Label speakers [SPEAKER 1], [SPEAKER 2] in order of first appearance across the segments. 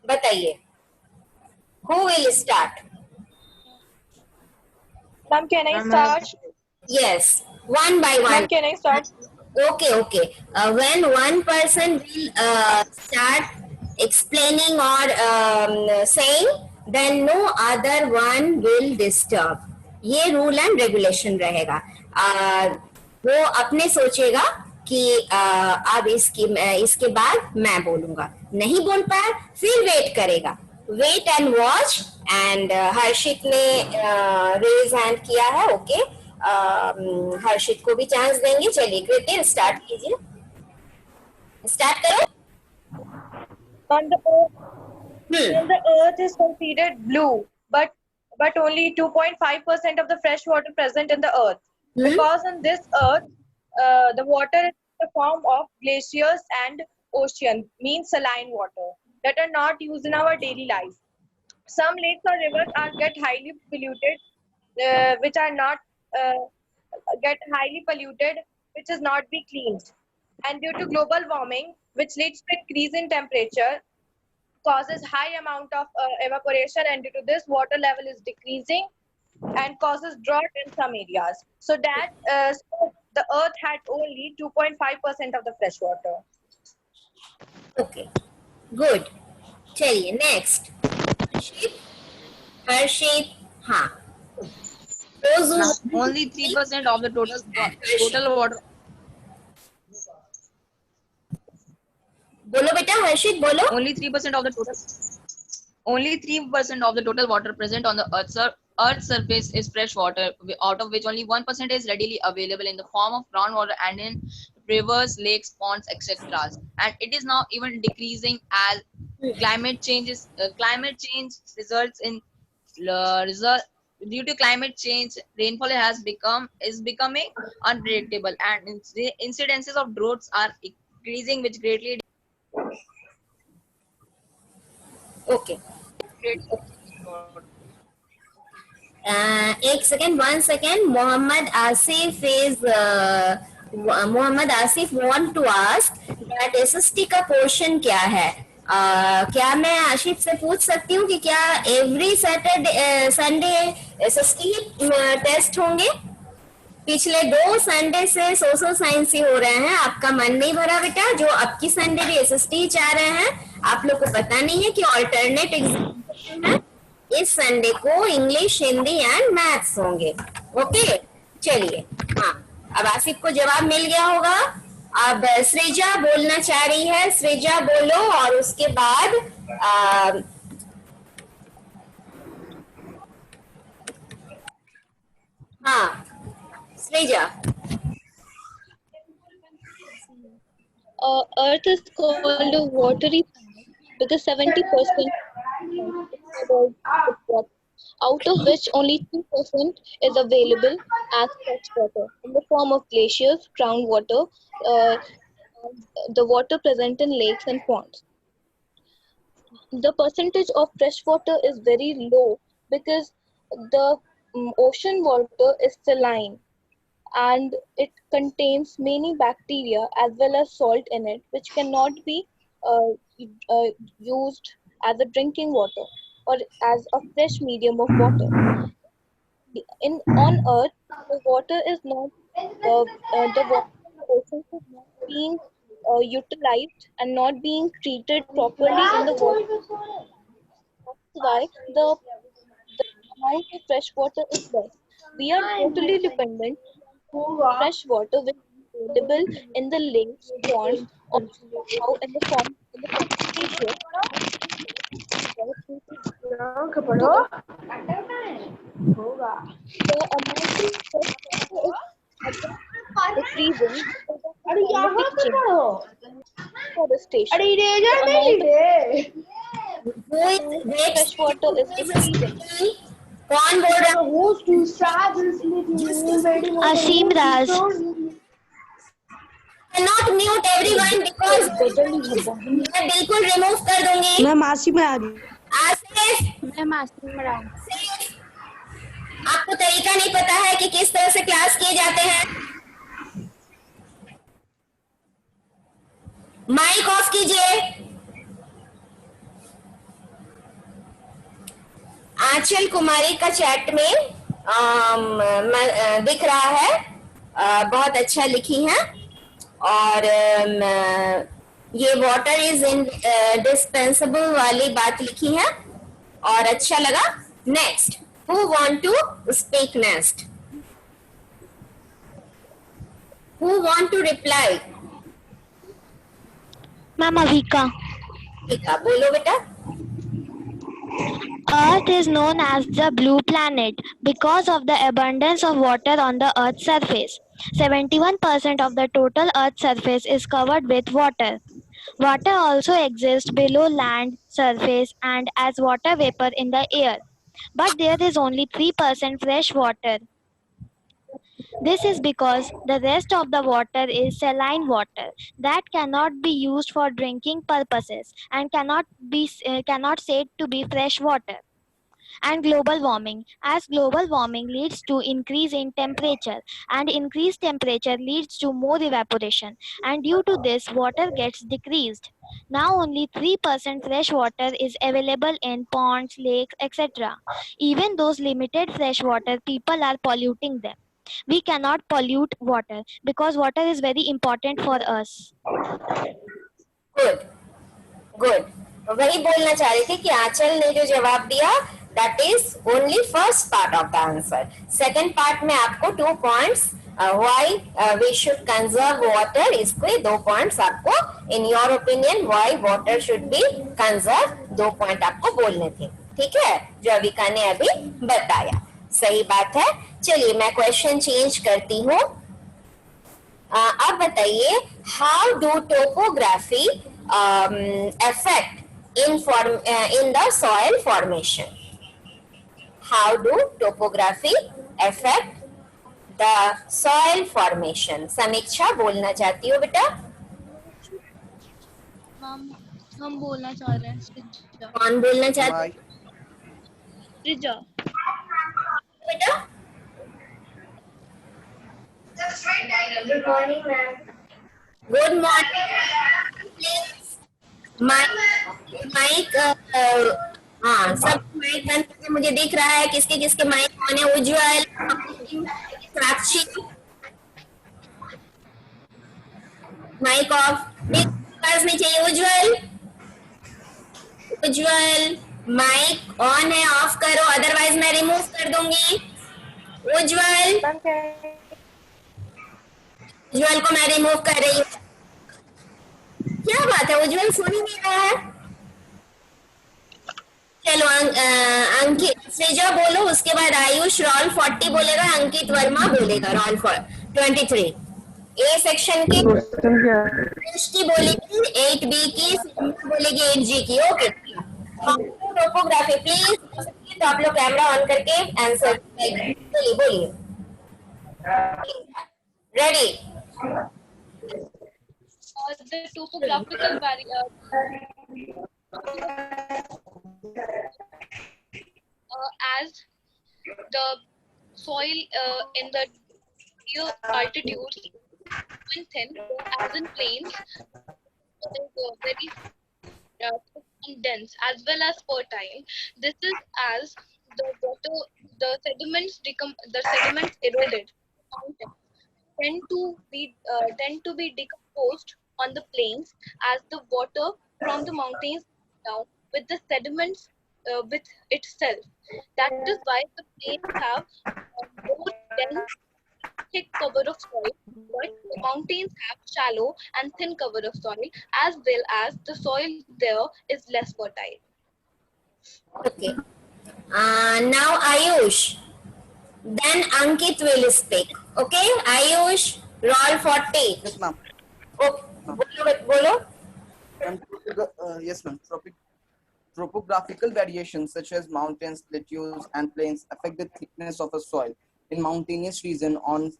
[SPEAKER 1] बताइए, who will start?
[SPEAKER 2] Ma'am, can I start?
[SPEAKER 1] Yes, one by one.
[SPEAKER 2] Ma'am, can I start?
[SPEAKER 1] Okay. When one person will start explaining or saying, then no other one will disturb. ये rule and regulation रहेगा. वो अपने सोचेगा कि अब इसके बाद मैं बोलूंगा, नहीं बोल पाया फिर वेट करेगा. Wait and watch. And Harshit ने रेज हैंड किया है. ओके, हर्षित को भी चांस देंगे. चलिए कृति स्टार्ट कीजिए, स्टार्ट करो.
[SPEAKER 2] On the when the earth is considered blue, but only 2.5% of the fresh water present in the earth. Because in this earth, the water is in the form of glaciers and ocean, means saline water, that are not used in our daily life. Some lakes or rivers are get highly polluted, which are not get highly polluted, which is not be cleaned. And due to global warming, which leads to increase in temperature, causes high amount of evaporation, and due to this water level is decreasing and causes drought in some areas. So that so the earth had only 2.5% of the fresh water.
[SPEAKER 1] Okay, good. चलिए next. हर्षित. हाँ,
[SPEAKER 3] only 3% of the total water.
[SPEAKER 1] बोलो बेटा, हर्षित बोलो.
[SPEAKER 3] Only 3% of the total water present on the Earth's surface is fresh water, out of which only 1% is readily available in the form of groundwater and in rivers, lakes, ponds, etc. And it is now even decreasing as climate change results in due to climate change, rainfall is becoming unpredictable, and incidences of droughts are increasing, which greatly.
[SPEAKER 1] Okay, एक second, 1 second. Mohammad Asif want to ask that SST का portion क्या है. क्या मैं आशिफ से पूछ सकती हूँ कि क्या every Saturday Sunday SST test होंगे? पिछले 2 संडे से सोशल साइंस ही हो रहे हैं. आपका मन नहीं भरा बेटा? जो अब की संडे भी एसएसटी चाह रहे हैं. आप लोग को पता नहीं है कि ऑल्टरनेट एग्जाम है. इस संडे को इंग्लिश, हिंदी एंड मैथ्स होंगे. ओके, चलिए. हाँ, अब आसिफ को जवाब मिल गया होगा. अब सृजा बोलना चाह रही है. सृजा बोलो, और उसके बाद हाँ सृजा.
[SPEAKER 4] Earth is called a watery planet because 70% out of which only 2% is available as fresh water in the form of glaciers, groundwater, the water present in lakes and ponds. The percentage of fresh water is very low because the ocean water is saline and it contains many bacteria as well as salt in it, which cannot be used as a drinking water or as a fresh medium of water. On Earth, the water is not the water in the ocean is not being utilized and not being treated properly in the water. That's why the amount of fresh water is less. We are totally dependent fresh water which is available in the lakes, ponds, or now in the form of glaciers. The amount of fresh water is decreasing because of the climatic change. Forestation. The amount of fresh water is decreasing.
[SPEAKER 1] कौन बोल रहा है?
[SPEAKER 5] असीम राज.
[SPEAKER 1] Cannot mute everyone because मैं बिल्कुल remove कर दूंगी.
[SPEAKER 6] मैं मासी में आ रही.
[SPEAKER 1] आसिफ,
[SPEAKER 5] मैं मासूम राज.
[SPEAKER 1] आपको तरीका नहीं पता है कि किस तरह से क्लास किए जाते हैं? माइक ऑफ कीजिए. आंचल कुमारी का चैट में दिख रहा है, बहुत अच्छा लिखी है। और ये वाटर इज इंडिस्पेंसिबल वाली बात लिखी है और अच्छा लगा। Next, who want to speak next? Who want to reply?
[SPEAKER 5] Ma'am Avika.
[SPEAKER 1] ठीक है, बोलो बेटा।
[SPEAKER 5] Earth is known as the blue planet because of the abundance of water on the Earth's surface. 71% of the total Earth's surface is covered with water. Water also exists below land surface and as water vapor in the air. But there is only 3% fresh water. This is because the rest of the water is saline water that cannot be used for drinking purposes and cannot said to be fresh water. And global warming, as global warming leads to increase in temperature and increased temperature leads to more evaporation, and due to this water gets decreased. Now only 3% fresh water is available in ponds, lakes, etc. Even those limited fresh water, people are polluting them. We cannot pollute water because water is very important for us.
[SPEAKER 1] Good good, वही बोलना चाह रही थी कि आंचल ने जो जवाब दिया that is only first part of the answer. Second part में आपको 2 points why we should conserve water, इसके 2 पॉइंट्स आपको in your opinion why water should be conserve 2 point आपको बोलने थे। ठीक है, जो अविका ने अभी बताया सही बात है। चलिए मैं क्वेश्चन चेंज करती हूँ। अब बताइए, how do topography affect in the soil formation? How do topography affect the soil formation? समीक्षा बोलना चाहती हो बेटा?
[SPEAKER 4] हम बोलना चाह रहे हैं सृजा।
[SPEAKER 1] कौन बोलना चाहती
[SPEAKER 4] सृजा।
[SPEAKER 1] बेटा? Good morning, ma'am. Good morning. Please, mic हाँ, सब माइक बंद करके मुझे दिख रहा है किसके किसके माइक ऑन है। उज्ज्वल, साक्षी, माइक ऑफ। आवाज नहीं चाहिए। उज्ज्वल, उज्ज्वल माइक ऑन है, ऑफ करो, अदरवाइज मैं रिमूव कर दूंगी। उज्ज्वल, उज्ज्वल को मैं रिमूव कर रही हूँ। क्या बात है, उज्ज्वल सुन ही नहीं रहा है। चलो अंकित, सृजा बोलो, उसके बाद आयुष रोल 40 बोलेगा, अंकित वर्मा बोलेगा रोल 23। ए सेक्शन के की बोलेगी 8B की, बोलेगी 8G की। ओके, टोपोग्राफी प्लीज, तो आप लोग कैमरा ऑन करके आंसर बोलिए बोलिए। Ready?
[SPEAKER 4] The topographical barrier as the soil in the low altitudes and thin, as in plains, is very dense as well as fertile. This is as the water, the sediments eroded tend to be decomposed on the plains as the water from the mountains down with the sediments with itself. That is why the plains have more dense, thick cover of soil, but the mountains have shallow and thin cover of soil, as well as the soil there is less fertile.
[SPEAKER 1] Okay. Now Ayush. Then Ankit will speak. Okay, Ayush, roll 40.
[SPEAKER 6] Yes, ma'am.
[SPEAKER 1] Oh, bolo.
[SPEAKER 6] Yes, ma'am. Topographical variations such as mountains, plateaus, and plains affect the thickness of a soil. In mountainous region, on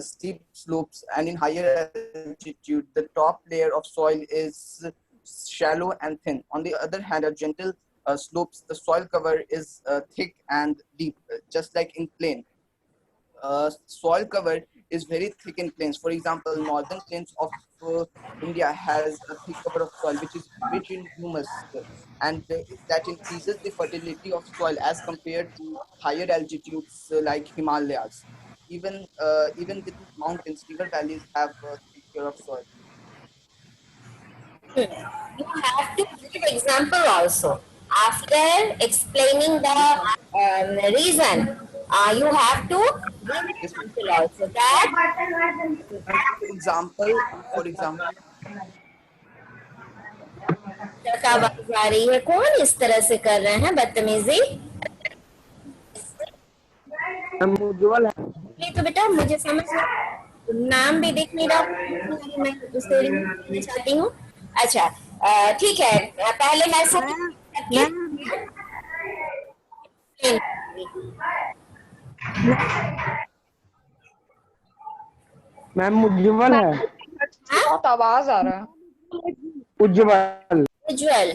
[SPEAKER 6] steep slopes, and in higher altitude, the top layer of soil is shallow and thin. On the other hand, at gentle slopes, the soil cover is thick and deep, just like in plain. Soil cover is very thick in plains. For example, northern plains of India has a thick cover of soil which is rich in humus, and that increases the fertility of soil as compared to higher altitudes like Himalayas. Even within mountains, river valleys have a thicker of soil.
[SPEAKER 1] You have to give example also. After explaining the reason, you have to give
[SPEAKER 6] Yes, ma'am.
[SPEAKER 1] example also. That
[SPEAKER 6] For example,
[SPEAKER 1] तक आवाज आ रही है, कौन इस तरह से कर रहे हैं बदतमीजी?
[SPEAKER 7] उज्जवल है।
[SPEAKER 1] नहीं तो बेटा मुझे समझ नाम भी दिख नहीं रहा, मैं उसको remove करना चाहती हूँ। अच्छा ठीक है, पहले मैं
[SPEAKER 7] मैम उज्जवल है।
[SPEAKER 2] बहुत आवाज आ रहा है।
[SPEAKER 7] उज्जवल
[SPEAKER 1] उज्जवल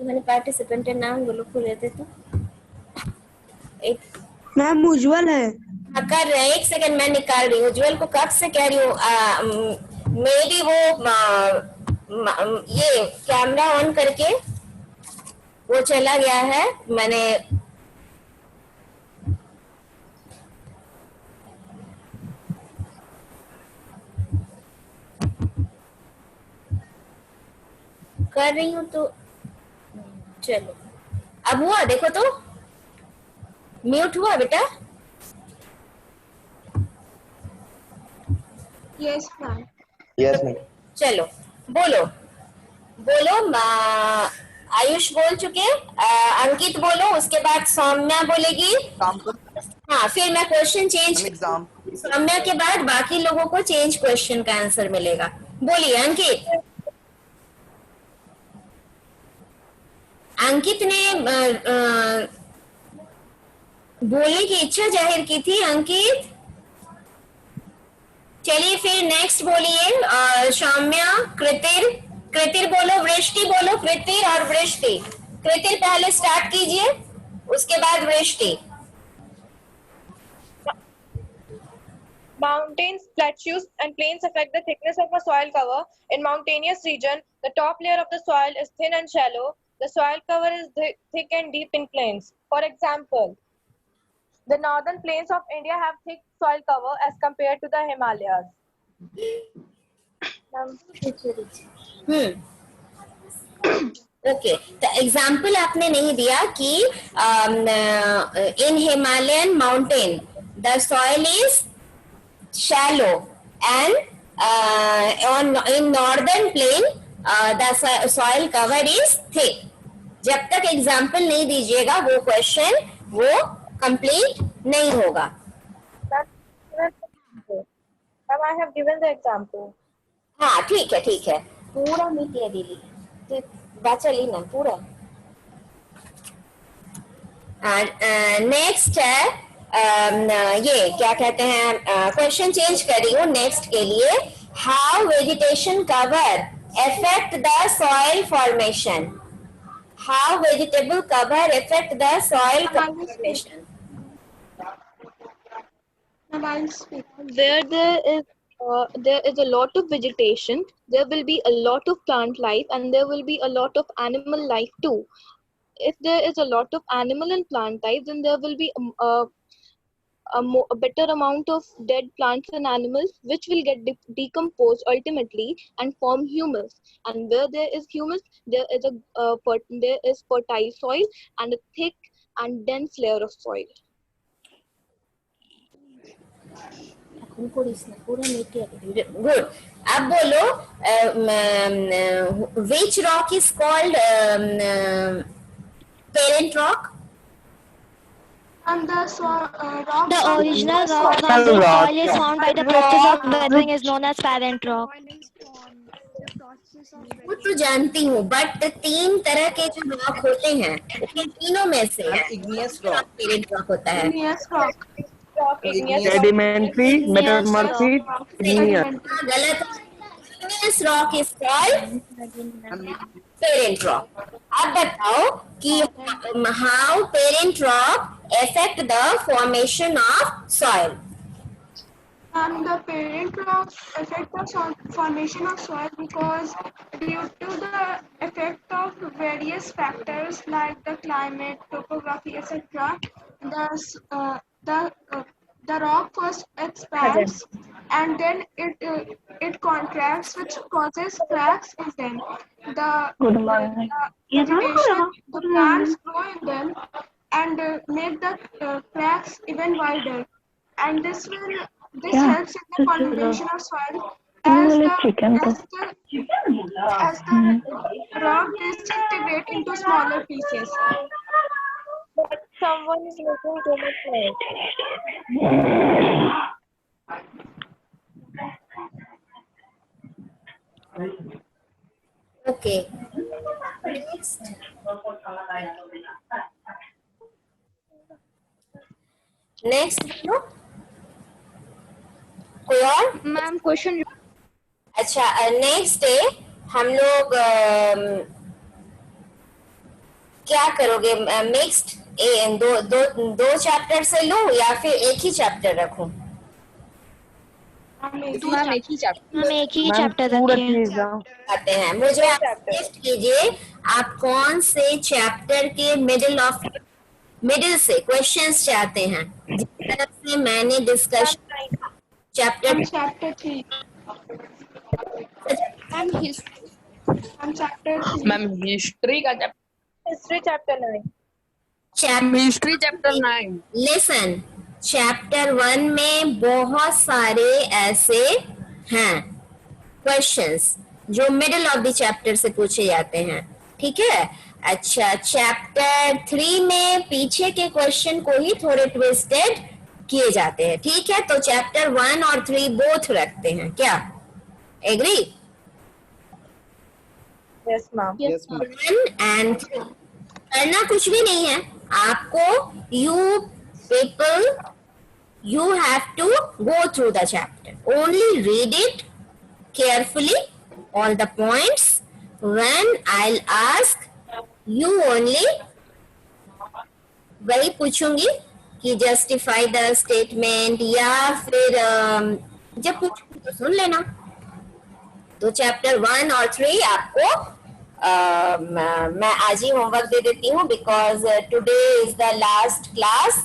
[SPEAKER 1] मैंने पार्टिसिपेंट के नाम वो लोग को लेते तो एक
[SPEAKER 8] मैम उज्जवल है।
[SPEAKER 1] हाँ कर रहे हैं, एक सेकंड मैं निकाल रही हूँ। उज्जवल को कब से कह रही हूँ, मेरी वो ये कैमरा ऑन करके वो चला गया है, मैंने कर रही हूँ तो चलो अब हुआ, देखो तो म्यूट हुआ बेटा।
[SPEAKER 8] Yes ma'am.
[SPEAKER 7] Yes ma'am.
[SPEAKER 1] चलो बोलो बोलो, आयुष बोल चुके, अंकित बोलो, उसके बाद सौम्या बोलेगी। हाँ फिर मैं क्वेश्चन चेंज, सौम्या के बाद बाकी लोगों को चेंज क्वेश्चन का आंसर मिलेगा। बोलिए अंकित। अंकित ने बोलने की इच्छा जाहिर की थी। अंकित चलिए फिर नेक्स्ट बोलिए, सौम्या, कृतिर, कृतिर बोलो, वृष्टि बोलो, कृतिर और वृष्टि। कृतिर पहले स्टार्ट कीजिए, उसके बाद वृष्टि।
[SPEAKER 2] Mountains, plateaus, and plains affect the thickness of a soil cover. In mountainous region, the top layer of the soil is thin and shallow. The soil cover is thick and deep in plains. For example, the northern plains of India have thick soil cover as compared to the Himalayas.
[SPEAKER 1] Okay, तो example आपने नहीं दिया कि in Himalayan mountain the soil is shallow and in northern plain the soil cover is thick. जब तक example नहीं दीजिएगा वो क्वेश्चन वो कंप्लीट नहीं होगा।
[SPEAKER 2] Ma'am, I have given the example.
[SPEAKER 1] हाँ ठीक है, पूरा मीट है दीदी, तो बात चली ना पूरा। नेक्स्ट है ये क्या कहते हैं, क्वेश्चन चेंज कर रही हूँ नेक्स्ट के लिए। How vegetation cover affect the soil formation? How vegetable cover affect the soil formation?
[SPEAKER 4] Where there is a lot of vegetation, there will be a lot of plant life and there will be a lot of animal life too. If there is a lot of animal and plant life, then there will be a better amount of dead plants and animals which will get decomposed ultimately and form humus. And where there is humus, there is there is fertile soil and a thick and dense layer of soil.
[SPEAKER 1] Good. अब बोलो, which rock is called parent rock?
[SPEAKER 5] The original rock from which soil is formed by the process of weathering is known as parent rock.
[SPEAKER 1] वो तो जानती हूँ, but 3 तरह के जो rock होते हैं उन तीनों में से
[SPEAKER 6] igneous rock,
[SPEAKER 1] पेरेंट रॉक होता है।
[SPEAKER 7] Sedimentary, metamorphic, igneous.
[SPEAKER 1] गलत, igneous rock is called parent rock. अब बताओ कि how parent rock affect the formation of soil?
[SPEAKER 8] And the parent rocks affect the formation of soil because due to the effect of various factors like the climate, topography, etc., the s- uh, the uh, the rock first expands and then it contracts, which causes cracks in them. The vegetation, the plants grow in them and make the cracks even wider, and this helps in the conservation of soil as the rock disintegrate into smaller pieces.
[SPEAKER 2] But someone is making too much noise.
[SPEAKER 1] Okay. Next. Next बोलो कोई और
[SPEAKER 4] ma'am question
[SPEAKER 1] अच्छा next है हम लोग क्या करोगे mixed दो चैप्टर से लो या फिर एक ही चैप्टर रखूं
[SPEAKER 3] मैम एक ही चैप्टर
[SPEAKER 5] हम एक ही
[SPEAKER 7] मैम
[SPEAKER 5] चैप्टर
[SPEAKER 7] पूरा
[SPEAKER 5] रखें।
[SPEAKER 7] चीज
[SPEAKER 1] आते हैं मुझे आप सजेस्ट कीजिए आप कौन से चैप्टर के मिडिल से क्वेश्चंस चाहते हैं जिस तरह से मैंने discussion chapter
[SPEAKER 8] Chapter 3.
[SPEAKER 4] Ma'am history
[SPEAKER 8] Chapter 3.
[SPEAKER 3] Ma'am history का chapter
[SPEAKER 2] History chapter 9.
[SPEAKER 3] History chapter 9
[SPEAKER 1] listen chapter 1 में बहुत सारे ऐसे हैं क्वेश्चंस जो मिडिल ऑफ द चैप्टर से पूछे जाते हैं ठीक है अच्छा चैप्टर 3 में पीछे के क्वेश्चन को ही थोड़े ट्विस्टेड किए जाते हैं ठीक है तो चैप्टर 1 और 3 बोथ रखते हैं क्या agree
[SPEAKER 2] Yes, ma'am.
[SPEAKER 6] Yes, ma'am.
[SPEAKER 1] 1 and 3 करना कुछ भी नहीं है आपको you have to go through the chapter only read it carefully all the points when I'll ask you only वही पूछूंगी कि justify the statement या फिर जब पूछूंगी तो सुन लेना तो चैप्टर 1 और 3 आपको मैं आज ही होमवर्क दे देती हूँ because today is the last class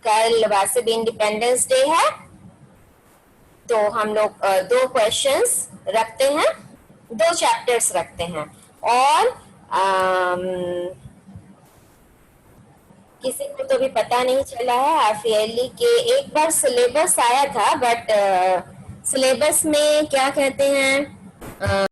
[SPEAKER 1] कल वैसे भी इंडिपेंडेंस डे है तो हम लोग 2 क्वेश्चंस रखते हैं 2 चैप्टर्स रखते हैं और किसी को तो भी पता नहीं चला है हाफ ईयरली के एक बार सिलेबस आया था बट सिलेबस में क्या कहते हैं